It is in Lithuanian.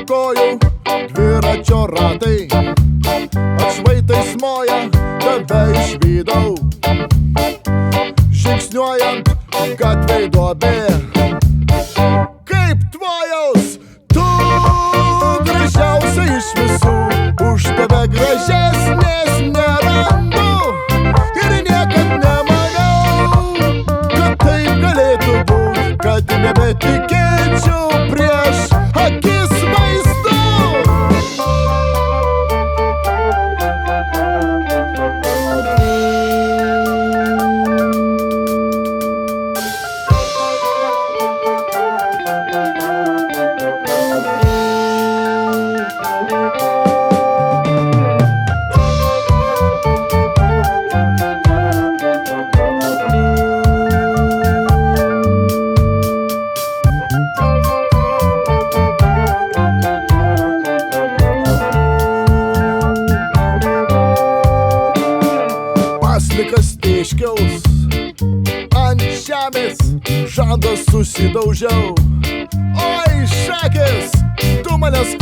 kojų dviračio ratai, atšvaitais moja, tave išvydau. Žingsniuojant gatvėj duobė, kaip tvojaus, tu gražiausia iš visų. Už tave gražesnės nerandu ir niekad nemaniau, kad taip galėtų būt, kad nebetikėčiau prieš akis vaizdu. Paslikas tėškiaus, ant žemės žandą susidaužiau. Oi, šakės, tu manęs